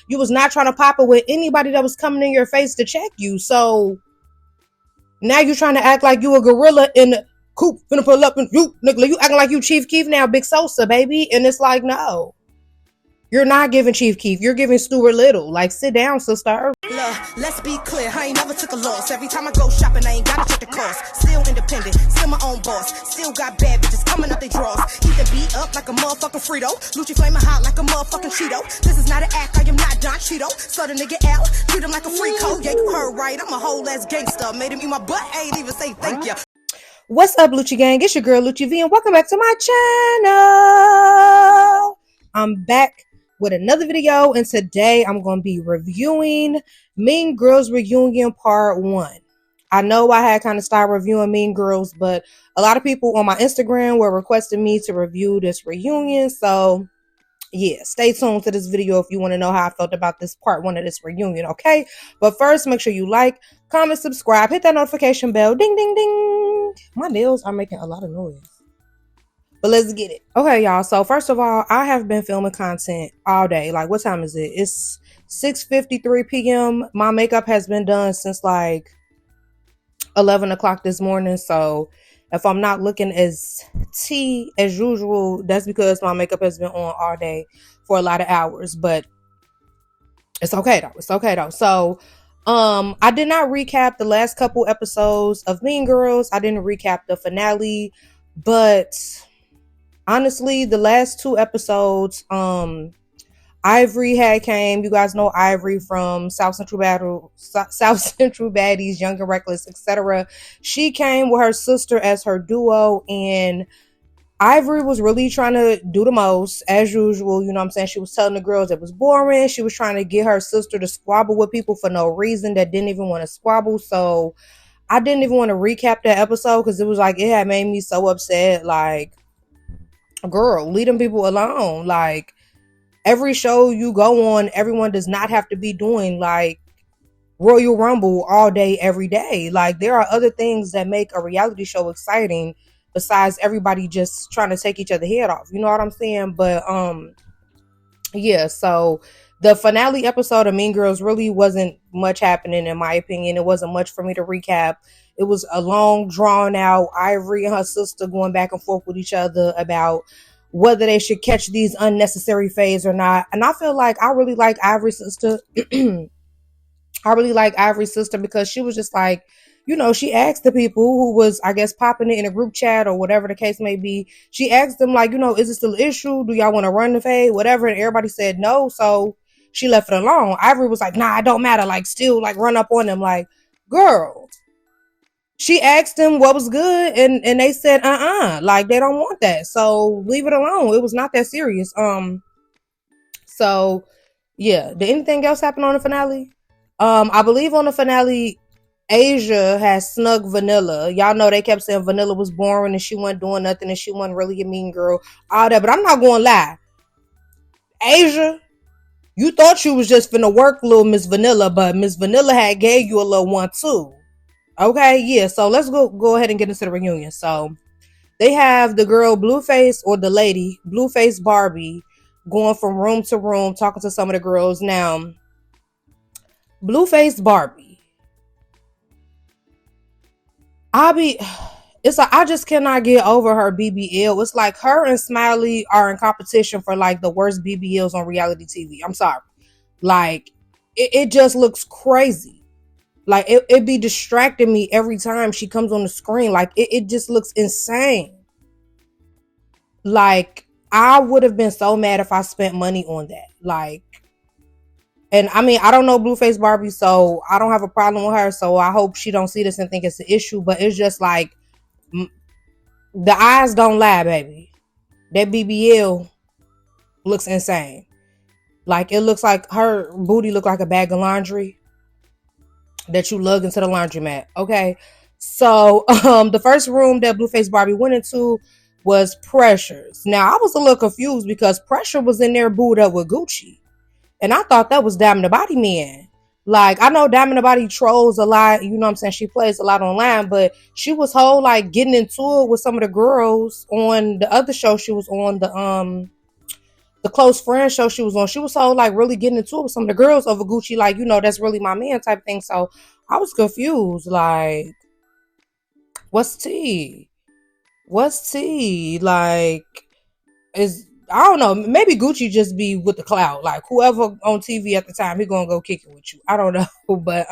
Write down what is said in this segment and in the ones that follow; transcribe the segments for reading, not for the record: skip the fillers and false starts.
You was not trying to pop it with anybody that was coming in your face to check you. So now you trying to act like you a gorilla in the coop, finna pull up and you acting like you Chief Keef now, Big Sosa, baby. And it's like, no. You're not giving Chief Keef. You're giving Stuart Little. Like, sit down, sister. Look, let's be clear. I ain't never took a loss. Every time I go shopping, I ain't gotta check the cost. Still independent, still my own boss. Still got bad bitches coming up they draws. Keep the beat up like a motherfucking Frito. Lucci flaming hot like a motherfucking Cheeto. This is not an act, I am not Don Cheeto. So the nigga out, treat him like a free code. Yeah, you heard right. I'm a whole ass gangster. Made him eat my butt, ain't even say thank you. What's up, Lucci Gang? It's your girl, Lucci V, and welcome back to my channel. I'm back with another video, and today I'm going to be reviewing Mean Girls Reunion Part 1. I know I had kind of stopped reviewing Mean Girls, but a lot of people on my Instagram were requesting me to review this reunion, so yeah, stay tuned to this video if you want to know how I felt about this Part 1 of this reunion, okay? But first, make sure you like, comment, subscribe, hit that notification bell, ding, ding, ding. My nails are making a lot of noise. But let's get it. Okay, y'all. So first of all, I have been filming content all day. Like, what time is it? It's 6:53 p.m. My makeup has been done since like 11 o'clock this morning. So if I'm not looking as tea as usual, that's because my makeup has been on all day for a lot of hours. But it's okay though. It's okay though. So I did not recap the last couple episodes of Mean Girls. I didn't recap the finale, but honestly, the last two episodes, Ivory had came. You guys know Ivory from South Central Baddies, Young and Reckless, etc. She came with her sister as her duo, and Ivory was really trying to do the most, as usual. You know what I'm saying? She was telling the girls it was boring. She was trying to get her sister to squabble with people for no reason that didn't even want to squabble. So I didn't even want to recap that episode because it was like, it had made me so upset. Like, girl, leave them people alone. Like, every show you go on, everyone does not have to be doing like Royal Rumble all day, every day. Like, there are other things that make a reality show exciting besides everybody just trying to take each other's head off. You know what I'm saying? But yeah, so the finale episode of Mean Girls really wasn't much happening, in my opinion. It wasn't much for me to recap. It was a long, drawn out Ivory and her sister going back and forth with each other about whether they should catch these unnecessary fades or not. And I feel like I really like Ivory's sister. I really like Ivory's sister because she was just like, you know, she asked the people who was, I guess, popping it in a group chat or whatever the case may be. She asked them, like, you know, is it still an issue? Do y'all want to run the fade? Whatever. And everybody said no. So she left it alone. Ivory was like, nah, it don't matter. Like, still, like, run up on them. Like, girl. She asked them what was good, and they said, like, they don't want that. So leave it alone. It was not that serious. So yeah. Did anything else happen on the finale? I believe on the finale, Asia has snug Vanilla. Y'all know they kept saying Vanilla was boring and she wasn't doing nothing and she wasn't really a mean girl. All that, but I'm not gonna lie. Asia, you thought you was just finna work little Miss Vanilla, but Miss Vanilla had gave you a little one too. Okay, yeah, so let's go ahead and get into the reunion. So they have the girl Blueface, or the lady Blueface Barbie, going from room to room talking to some of the girls. Now, Blueface Barbie, it's like, I just cannot get over her BBL. It's like her and Smiley are in competition for like the worst BBLs on reality TV. I'm sorry. Like, it just looks crazy. Like, it be distracting me every time she comes on the screen. Like, it just looks insane. Like, I would have been so mad if I spent money on that. Like, and I mean, I don't know Blueface Barbie, so I don't have a problem with her. So I hope she don't see this and think it's an issue. But it's just like, the eyes don't lie, baby. That BBL looks insane. Like, it looks like her booty look like a bag of laundry that you lug into the laundromat. Okay, so the first room that Blueface Barbie went into was Pressure's. Now, I was a little confused because Pressure was in there booed up with Gucci, and I thought that was Diamond the Body Man. Like, I know Diamond the Body trolls a lot, you know what I'm saying? She plays a lot online, but she was whole like getting into it with some of the girls on the other show she was on, the the close friend show she was on, she was so like really getting into it with some of the girls over Gucci, like, that's really my man type thing. So I was confused, like, what's tea? What's tea? Like, is I don't know, maybe Gucci just be with the clout. Like whoever on TV at the time, he gonna go kick it with you. I don't know. But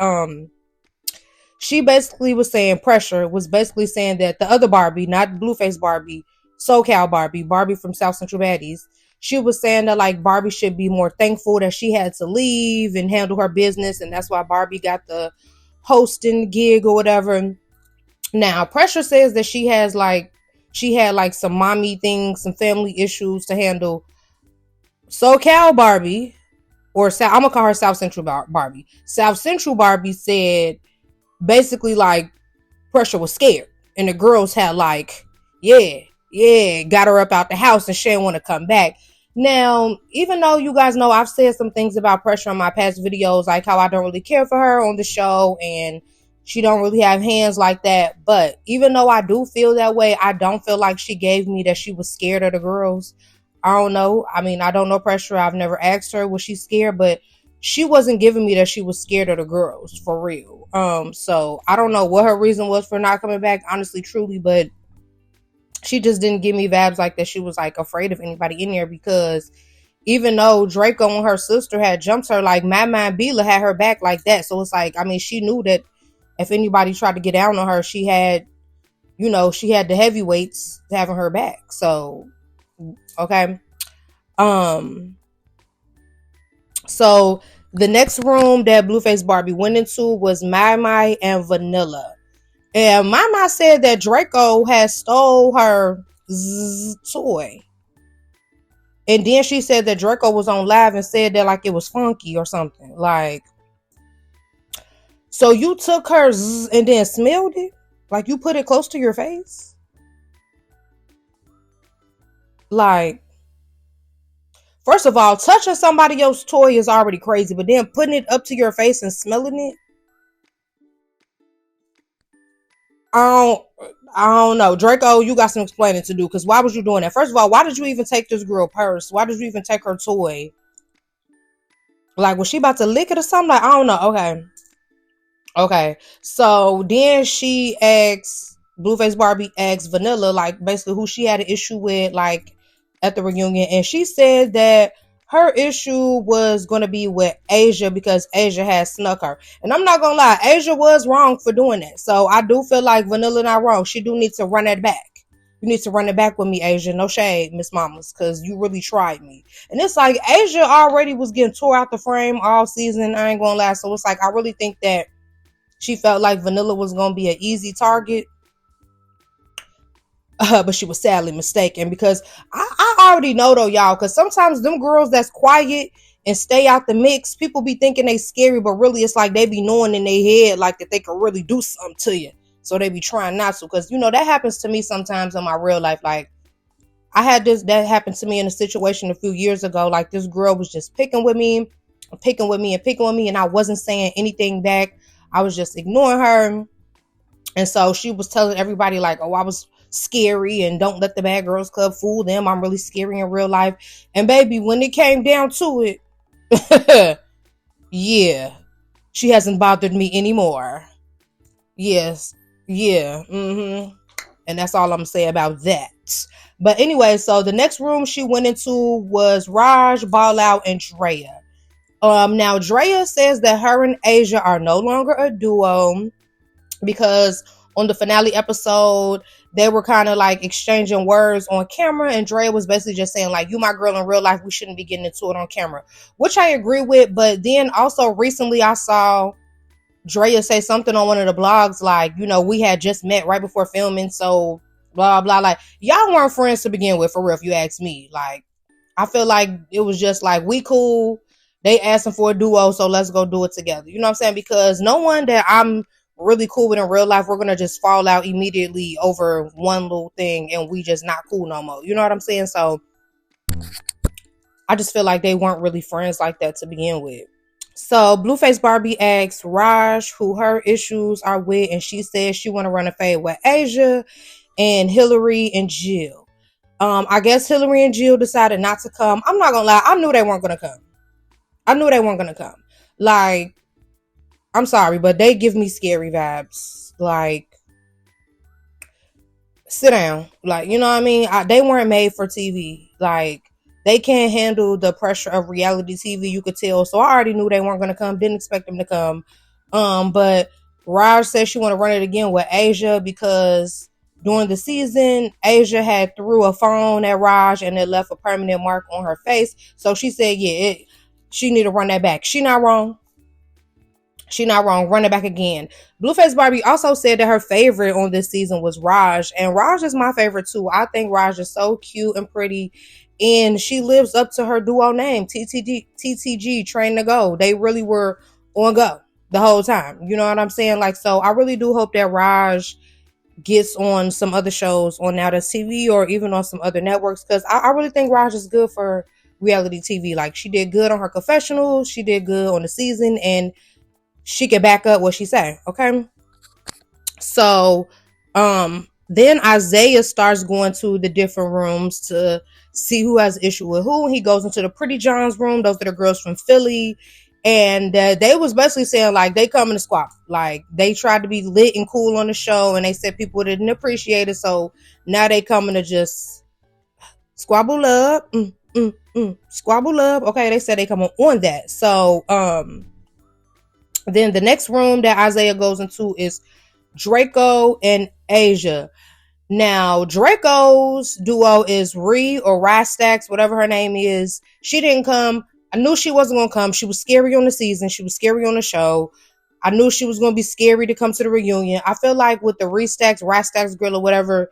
she basically was saying Pressure was basically saying that the other Barbie, not Blueface Barbie, SoCal Barbie from South Central Baddies, she was saying that like Barbie should be more thankful that she had to leave and handle her business, and that's why Barbie got the hosting gig or whatever. Now Pressure says that she had like some mommy things, some family issues to handle. SoCal Barbie, or I'm gonna call her South Central Barbie. South Central Barbie said basically like Pressure was scared, and the girls had like, got her up out the house, and she didn't want to come back. Now, even though you guys know I've said some things about Pressure in my past videos, like how I don't really care for her on the show and she don't really have hands like that, but even though I do feel that way, I don't feel like she gave me that she was scared of the girls. I don't know. I mean, I don't know Pressure. I've never asked her was she scared, but she wasn't giving me that she was scared of the girls for real. So I don't know what her reason was for not coming back, honestly, truly, but she just didn't give me vibes like that she was like afraid of anybody in there, because even though Draco and her sister had jumped her, like Mama and Bila had her back like that. So it's like, I mean, she knew that if anybody tried to get down on her, she had the heavyweights having her back. So, okay. So the next room that Blueface Barbie went into was Mai and Vanilla. And Mama said that Draco had stole her toy. And then she said that Draco was on live and said that like it was funky or something. Like, so you took her and then smelled it? Like you put it close to your face? Like, first of all, touching somebody else's toy is already crazy, but then putting it up to your face and smelling it? I don't know. Draco, you got some explaining to do, because why was you doing that? First of all, why did you even take this girl purse? Why did you even take her toy? Like, was she about to lick it or something? Like, I don't know. Okay. So then Blueface Barbie asked Vanilla, like, basically who she had an issue with, like, at the reunion. And she said that her issue was going to be with Asia because Asia had snuck her. And I'm not going to lie, Asia was wrong for doing that. So I do feel like Vanilla not wrong. She do need to run that back. You need to run it back with me, Asia. No shade, Miss Mamas, because you really tried me. And it's like Asia already was getting tore out the frame all season. I ain't going to lie. So it's like I really think that she felt like Vanilla was going to be an easy target. But she was sadly mistaken, because I already know though, y'all, because sometimes them girls that's quiet and stay out the mix, people be thinking they scary, but really it's like they be knowing in their head like that they could really do something to you, so they be trying not to. Because that happens to me sometimes in my real life. Like I had that happened to me in a situation a few years ago. Like this girl was just picking with me, and I wasn't saying anything back. I was just ignoring her. And so she was telling everybody like, oh, I was scary and don't let the Bad Girls Club fool them. I'm really scary in real life. And baby, when it came down to it, yeah, she hasn't bothered me anymore. Yes. Yeah. And that's all I'm gonna say about that. But anyway, so the next room she went into was Raj, Ball Out, and Drea. Now Drea says that her and Asia are no longer a duo, because on the finale episode, they were kind of like exchanging words on camera, and Drea was basically just saying like, you my girl in real life, we shouldn't be getting into it on camera, which I agree with. But then also recently I saw Drea say something on one of the blogs like, we had just met right before filming, so blah blah. Like, y'all weren't friends to begin with, for real, if you ask me. Like, I feel like it was just like, we cool, they asking for a duo, so let's go do it together. You know what I'm saying? Because no one that I'm really cool with in real life, we're gonna just fall out immediately over one little thing and we just not cool no more. You know what I'm saying? So I just feel like they weren't really friends like that to begin with. So Blueface Barbie asked Raj who her issues are with, and she said she want to run a fade with Asia and Hillary and Jill. I guess Hillary and Jill decided not to come. I'm not gonna lie, I knew they weren't gonna come. Like, I'm sorry, but they give me scary vibes. Like, sit down. Like, you know what I mean? They weren't made for TV. Like, they can't handle the pressure of reality TV, you could tell. So I already knew they weren't gonna come. Didn't expect them to come. But Raj said she want to run it again with Asia because during the season, Asia had threw a phone at Raj and it left a permanent mark on her face. So she said, she need to run that back. She not wrong. Run it back again. Blueface Barbie also said that her favorite on this season was Raj. And Raj is my favorite too. I think Raj is so cute and pretty. And she lives up to her duo name, TTG, Train to Go. They really were on go the whole time. You know what I'm saying? Like, so I really do hope that Raj gets on some other shows on Nowthatstv or even on some other networks. Because I really think Raj is good for reality TV. Like, she did good on her confessional. She did good on the season. And she can back up what she say, okay? So, then Isaiah starts going to the different rooms to see who has issue with who. He goes into the Pretty John's room. Those are the girls from Philly. And they was basically saying, like, they coming to squab. Like, they tried to be lit and cool on the show, and they said people didn't appreciate it, so now they coming to just squabble up. Squabble up. Okay, they said they coming on that. So, then the next room that Isaiah goes into is Draco and Asia. Now, Draco's duo is Ree or Rastax, whatever her name is. She didn't come. I knew she wasn't going to come. She was scary on the season. She was scary on the show. I knew she was going to be scary to come to the reunion. I feel like with the Rastax girl or whatever,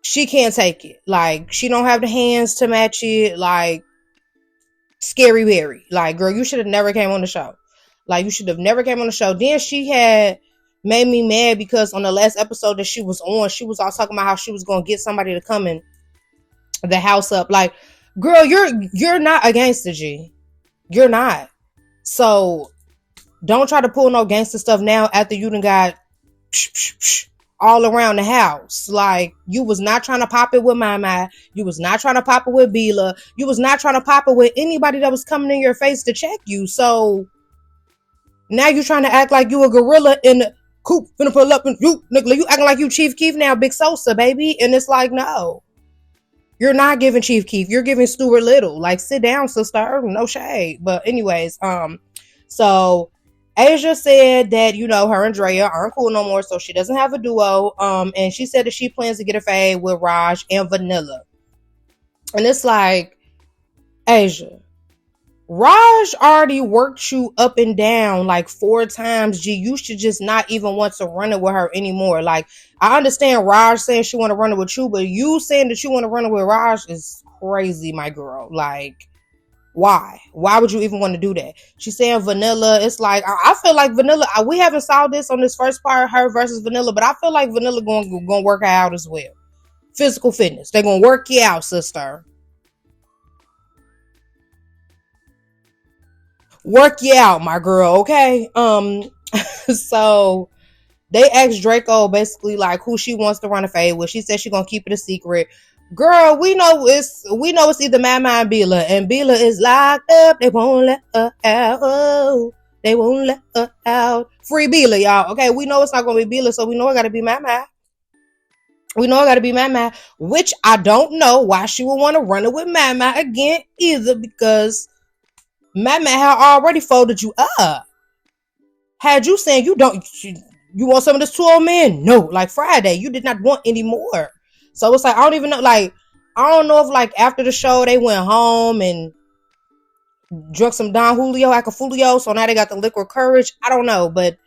she can't take it. Like, she don't have the hands to match it. Like, scary berry. Like, girl, you should have never came on the show. Like, you should have never came on the show. Then she had made me mad because on the last episode that she was on, she was all talking about how she was going to get somebody to come in the house up. Like, girl, you're not a gangster, G. You're not. So, don't try to pull no gangster stuff now after you done got all around the house. Like, you was not trying to pop it with Mama. You was not trying to pop it with Bila. You was not trying to pop it with anybody that was coming in your face to check you. So, now you trying to act like you a gorilla in the coop, finna pull up and you acting like you Chief Keef now, Big Sosa, baby. And it's like, no. You're not giving Chief Keef. You're giving Stuart Little. Like, sit down, sister. No shade. But anyways, so Asia said that, you know, her and Drea aren't cool no more, so she doesn't have a duo. And she said that she plans to get a fade with Raj and Vanilla. And it's like, Asia, Raj already worked you up and down like 4 times, G. You should just not even want to run it with her anymore. Like, I understand Raj saying she want to run it with you, but you saying that you want to run it with Raj is crazy, my girl. Like, why? Why would you even want to do that? She's saying Vanilla. It's like, I feel like Vanilla, we haven't saw this on this first part, her versus Vanilla, but I feel like Vanilla going to work her out as well. Physical fitness. They're going to work you out, sister. Work you out, my girl, okay? So they asked Draco basically like who she wants to run a fade with. She said she's gonna keep it a secret. Girl, we know it's either Mama and Bila, and Bila is locked up. They won't let her out. Oh, they won't let her out. Free Bila, y'all. Okay, we know it's not gonna be Bila, so we know it gotta be Mama. Which I don't know why she would want to run it with Mama again either, because Mama had already folded you up. Had you saying you want some of this 2 old men? No, like Friday, you did not want any more. So it's like, I don't even know, like, I don't know if like after the show they went home and drunk some Don Julio, Acafulio, so now they got the liquid courage. I don't know, but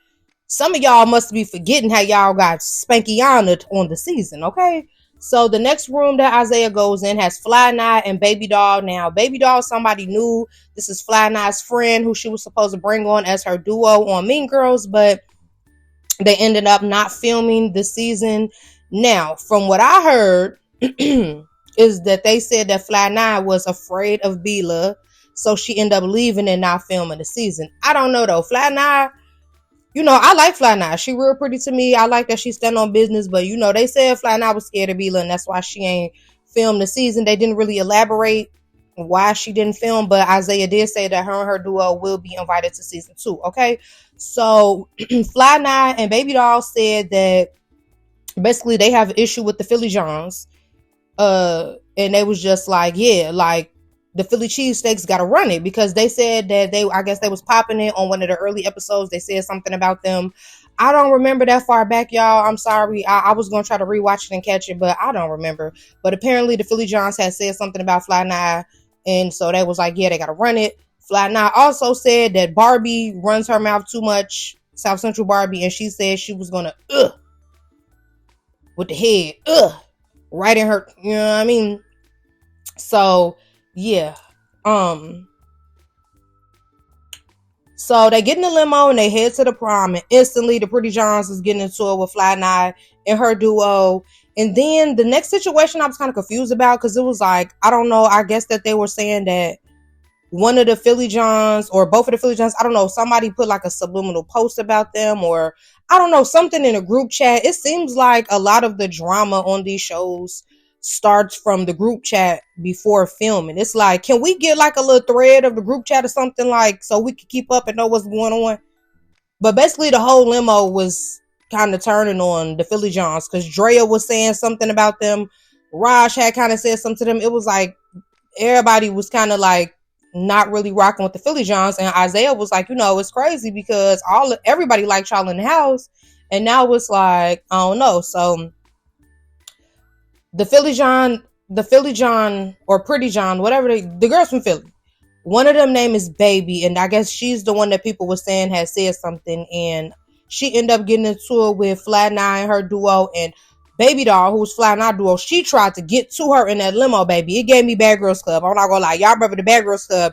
some of y'all must be forgetting how y'all got spanky-honored on the season, okay? So the next room that Isaiah goes in has Fly Night and Baby Doll. Now, Baby Doll, somebody new. This is Fly Night's friend who she was supposed to bring on as her duo on Mean Girls, but they ended up not filming the season. Now, from what I heard, is that they said that Fly Night was afraid of Bila, so she ended up leaving and not filming the season. I don't know, though. Fly Night, you know, I like Fly Night. She real pretty to me. I like that she stand on business, but you know, they said Fly Night was scared of Bila, and that's why she ain't film the season. They didn't really elaborate why she didn't film, but Isaiah did say that her and her duo will be invited to season 2. Okay, so Fly Nye and Baby Doll said that basically they have an issue with the Philly Johns, and they was just like, yeah, like the Philly cheesesteaks gotta run it, because they said that I guess they was popping it on one of the early episodes. They said something about them. I don't remember that far back, y'all. I'm sorry. I was gonna try to rewatch it and catch it, but I don't remember. But apparently the Philly Johns had said something about Fly Nye, and so they was like, yeah, they gotta run it. Fly Nye also said that Barbie runs her mouth too much, South Central Barbie, and she said she was gonna with the head right in her, you know what I mean? So yeah. So they get in the limo and they head to the prom, and instantly the Pretty Johns is getting into it with Fly Nye and her duo. And then the next situation I was kind of confused about, because it was like, I don't know, I guess that they were saying that one of the Philly Johns or both of the Philly Johns, I don't know, somebody put like a subliminal post about them, or I don't know, something in a group chat. It seems like a lot of the drama on these shows starts from the group chat before filming. It's like, can we get like a little thread of the group chat or something, like, so we can keep up and know what's going on? But basically the whole limo was kind of turning on the Philly Johns, because Drea was saying something about them. Raj had kind of said something to them. It was like everybody was kind of like not really rocking with the Philly Johns, and Isaiah was like, you know, it's crazy because everybody liked y'all in the house, and now it's like, I don't know. So the Philly John or Pretty John, whatever the girls from Philly, one of them name is Baby, and I guess she's the one that people were saying had said something, and she ended up getting into it with Fly Nye and her duo, and Baby Doll, who's Fly Nye duo, she tried to get to her in that limo, baby. It gave me Bad Girls Club. I'm not gonna lie. Y'all remember the Bad Girls Club?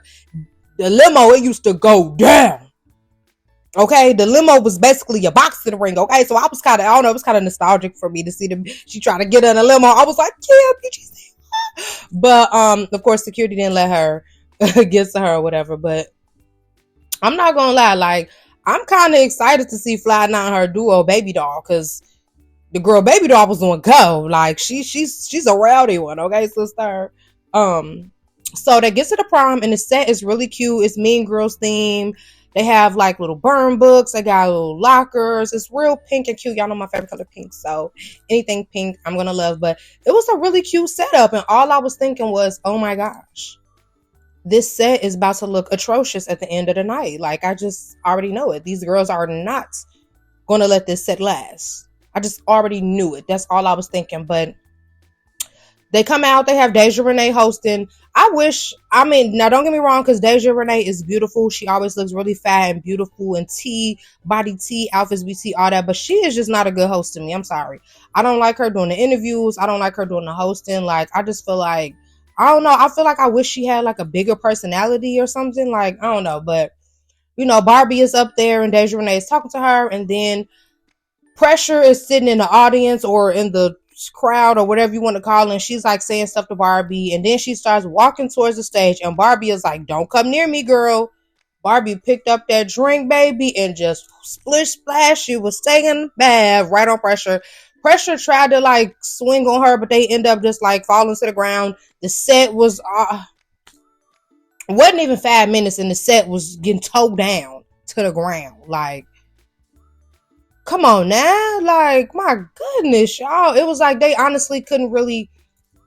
The limo, it used to go down. Okay, the limo was basically a boxing ring. Okay, so I was kind of, I don't know, it was kind of nostalgic for me to see them. She tried to get in a limo. I was like, yeah, bitch. But of course, security didn't let her get to her or whatever. But I'm not gonna lie, like, I'm kind of excited to see Fly Nye and her duo Baby Doll, because the girl Baby Doll was on go. Like, she's a rowdy one, okay, sister. So they get to the prom, and the set is really cute. It's Mean Girls theme. They have like little burn books. They got little lockers. It's real pink and cute. Y'all know my favorite color, pink. So anything pink, I'm gonna love. But it was a really cute setup, and all I was thinking was, oh my gosh, this set is about to look atrocious at the end of the night. Like, I just already know it. These girls are not gonna let this set last. I just already knew it. That's all I was thinking. But they come out. They have Deja Renee hosting. Now don't get me wrong, because Deja Renee is beautiful. She always looks really fat and beautiful, and body outfits BT, all that. But she is just not a good host to me. I'm sorry. I don't like her doing the interviews. I don't like her doing the hosting. Like, I just feel like, I don't know. I feel like I wish she had like a bigger personality or something. Like, I don't know. But, you know, Barbie is up there and Deja Renee is talking to her, and then Pressure is sitting in the audience or in the crowd or whatever you want to call it, and she's like saying stuff to Barbie, and then she starts walking towards the stage, and Barbie is like, don't come near me, girl. Barbie picked up that drink, baby, and just splish splash, she was taking bath right on Pressure. Pressure tried to like swing on her, but they end up just like falling to the ground. The set was wasn't even 5 minutes, and the set was getting towed down to the ground. Like, come on now. Like, my goodness, y'all. It was like they honestly couldn't really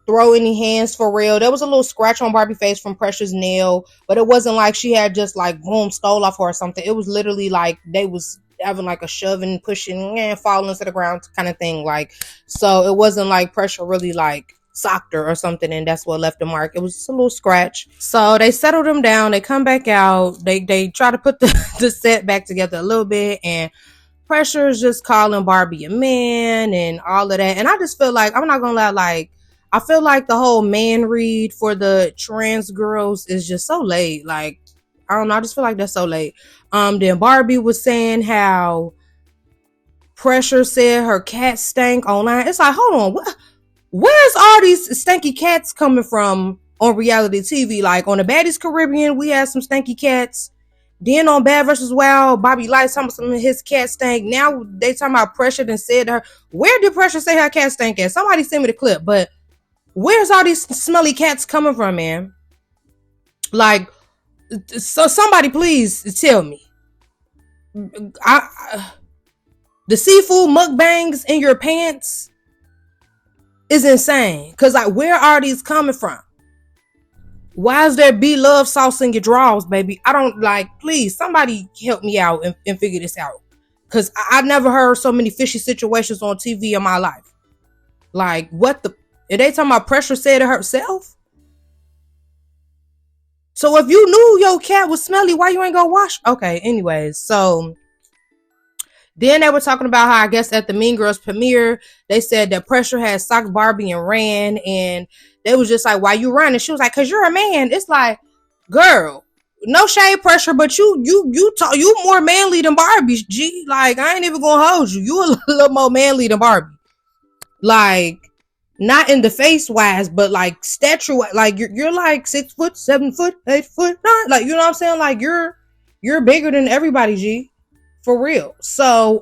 throw any hands for real. There was a little scratch on Barbie's face from Pressure's nail, but it wasn't like she had just like, boom, stole off her or something. It was literally like they was having like a shoving, pushing, and falling to the ground kind of thing. Like, so it wasn't like Pressure really like socked her or something, and that's what left the mark. It was just a little scratch. So they settled them down. They come back out. They try to put the set back together a little bit, and Pressure is just calling Barbie a man and all of that. And I just feel like, I'm not gonna lie, like, I feel like the whole man read for the trans girls is just so late. Like, I don't know, I just feel like that's so late. Then Barbie was saying how Pressure said her cat stank online. It's like, hold on, where's all these stanky cats coming from on reality TV? Like, on the Baddies Caribbean, we had some stanky cats. Then on Bad vs. Wild, Bobby Light talking about some of his cat stank. Now they talking about Pressure and said to her, where did Pressure say her cat stank at? Somebody send me the clip. But where's all these smelly cats coming from, man? Like, so somebody please tell me. The seafood mukbangs in your pants is insane. Cause like, where are these coming from? Why is there be love sauce in your drawers, baby? I don't like. Please, somebody help me out and figure this out. Cause I've never heard so many fishy situations on TV in my life. Like, what the? Are they talking about Pressure said it herself? So if you knew your cat was smelly, why you ain't go wash? Okay, anyways, so then they were talking about how I guess at the Mean Girls premiere, they said that Pressure had socked Barbie and ran, and they was just like, why you running? She was like, cause you're a man. It's like, girl, no shade, Pressure, but you more manly than Barbie, G. Like, I ain't even gonna hold you. You a little more manly than Barbie. Like, not in the face wise, but like stature, like you're like 6 foot, 7 foot, 8 foot, 9. Like, you know what I'm saying? Like, you're bigger than everybody, G, for real. So,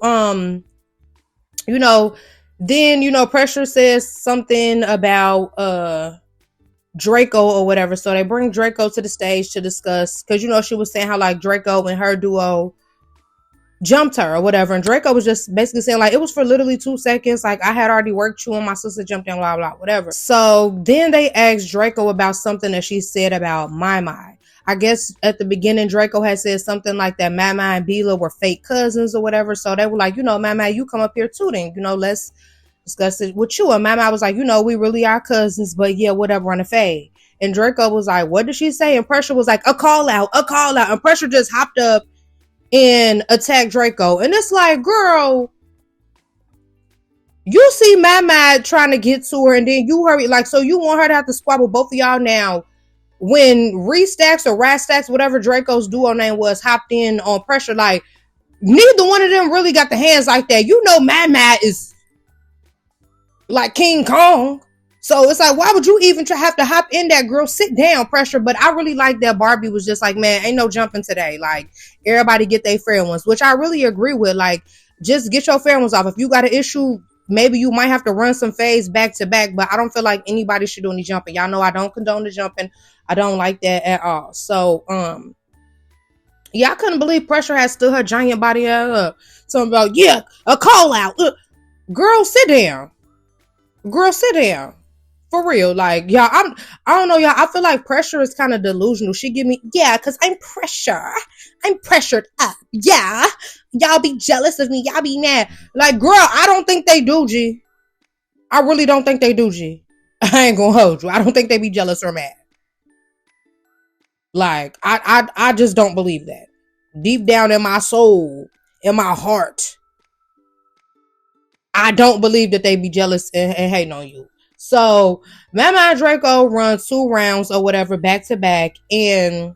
you know, then, you know, Pressure says something about Draco or whatever. So they bring Draco to the stage to discuss, because, you know, she was saying how like Draco and her duo jumped her or whatever, and Draco was just basically saying like it was for literally 2 seconds, like I had already worked you and my sister jumped in, blah blah whatever. So then they asked Draco about something that she said about My. I guess at the beginning Draco had said something like that My and Bila were fake cousins or whatever. So they were like, you know, My, you come up here too then, you know, let's discuss it with you. And My was like, you know, we really are cousins, but yeah, whatever, on the fade. And Draco was like, what did she say? And Pressure was like, a call out. And Pressure just hopped up and attack Draco. And it's like, girl, you see My trying to get to her, and then you hurry, like, so you want her to have to squabble both of y'all now when Restacks or Rastacks, whatever Draco's duo name was, hopped in on Pressure. Like, neither one of them really got the hands like that. You know, My is like King Kong. So it's like, why would you even have to hop in that, girl? Sit down, Pressure. But I really like that Barbie was just like, man, ain't no jumping today. Like, everybody get their fair ones, which I really agree with. Like, just get your fair ones off. If you got an issue, maybe you might have to run some fades back to back, but I don't feel like anybody should do any jumping. Y'all know I don't condone the jumping. I don't like that at all. So, yeah, I couldn't believe Pressure had stood her giant body up. Something about, yeah, a call out. Girl, sit down. Girl, sit down. For real, like, y'all, I don't know, y'all. I feel like Pressure is kind of delusional. She give me, yeah, because I'm Pressure. I'm pressured up. Yeah. Y'all be jealous of me. Y'all be mad. Like, girl, I don't think they do, G. I really don't think they do, G. I ain't gonna hold you. I don't think they be jealous or mad. Like, I just don't believe that. Deep down in my soul, in my heart, I don't believe that they be jealous and hating on you. So, Mama and Draco run 2 rounds or whatever back to back. And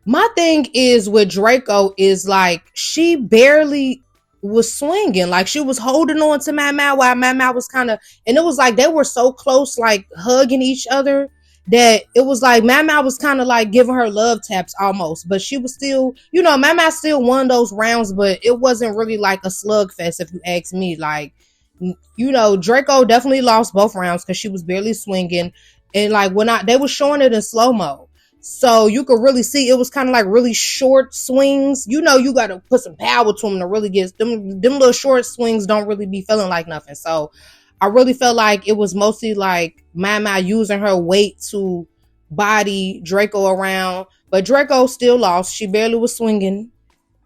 my thing is with Draco is like, she barely was swinging. Like, she was holding on to Mama while Mama was kind of, and it was like they were so close, like hugging each other, that it was like Mama was kind of like giving her love taps almost. But she was still, you know, Mama still won those rounds, but it wasn't really like a slugfest if you ask me. Like, you know, Draco definitely lost both rounds because she was barely swinging, and like they were showing it in slow-mo, so you could really see it was kind of like really short swings. You know, you got to put some power to them to really get them little short swings don't really be feeling like nothing. So I really felt like it was mostly like Mama using her weight to body Draco around, but Draco still lost. She barely was swinging.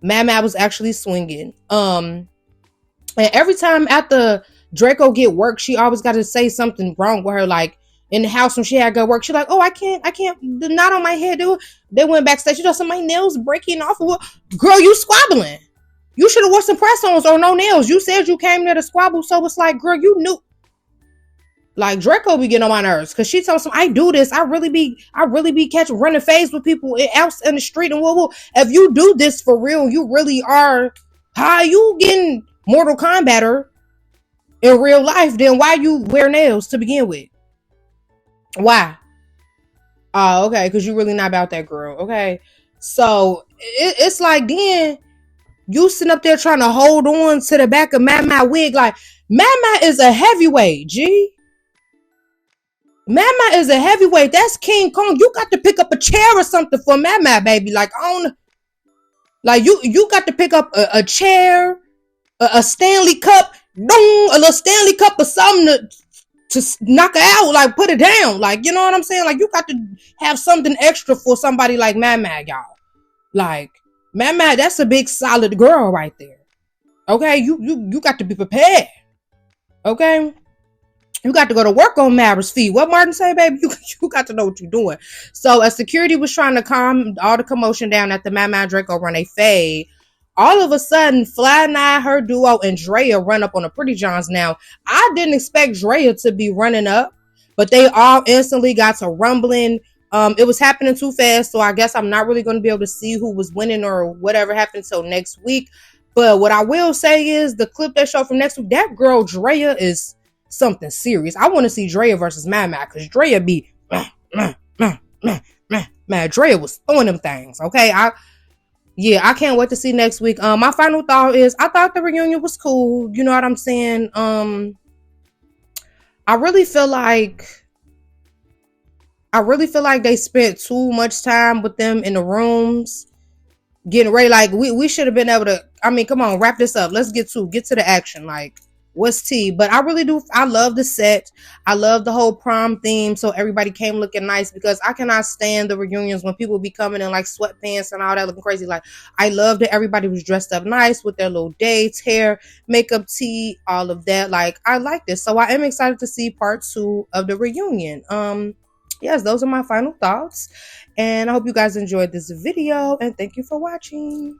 Mama was actually swinging. And every time after Draco get work, she always got to say something wrong with her. Like, in the house when she had good work, she's like, oh, I can't, the knot on my head, dude. They went backstage, you know, some of my nails breaking off. Girl, you squabbling. You should have worn some press-ons or no nails. You said you came there to squabble, so it's like, girl, you knew. Like, Draco be getting on my nerves because she told some, I do this. I really be catching running phase with people out in the street and woo. If you do this for real, you really are. How you getting Mortal Kombatter in real life? Then why you wear nails to begin with? Why? Oh, okay, because you really not about that, girl. Okay, so it's like, then you sitting up there trying to hold on to the back of Mama wig. Like, Mama is a heavyweight, G. Mama is a heavyweight. That's King Kong. You got to pick up a chair or something for Mama, baby. Like on, like you got to pick up a chair, a Stanley Cup, a little Stanley Cup or something to knock her out. Like put it down. Like you know what I'm saying. Like you got to have something extra for somebody like Mama, y'all. Like Mama, that's a big solid girl right there. Okay, you got to be prepared. Okay. You got to go to work on Maverick's feet. What Martin say, baby? You got to know what you're doing. So as security was trying to calm all the commotion down at the Mama and Draco run a fade, all of a sudden, Fly Nye, her duo, and Drea run up on the Pretty Johns. Now, I didn't expect Drea to be running up, but they all instantly got to rumbling. It was happening too fast, so I guess I'm not really going to be able to see who was winning or whatever happened until next week. But what I will say is the clip they showed from next week, that girl Drea is something serious. I want to see Drea versus Mama because Drea be man, Drea was throwing them things. Okay, I can't wait to see next week. My final thought is I thought the reunion was cool. You know what I'm saying? I really feel like they spent too much time with them in the rooms getting ready. Like we should have been able to. I mean, come on, wrap this up. Let's get to the action. Like. What's tea? But I really do. I love the set. I love the whole prom theme. So everybody came looking nice because I cannot stand the reunions when people be coming in like sweatpants and all that looking crazy. Like I love that everybody was dressed up nice with their little dates, hair, makeup, tea, all of that. Like I like this. So I am excited to see part 2 of the reunion. Yes, those are my final thoughts. And I hope you guys enjoyed this video and thank you for watching.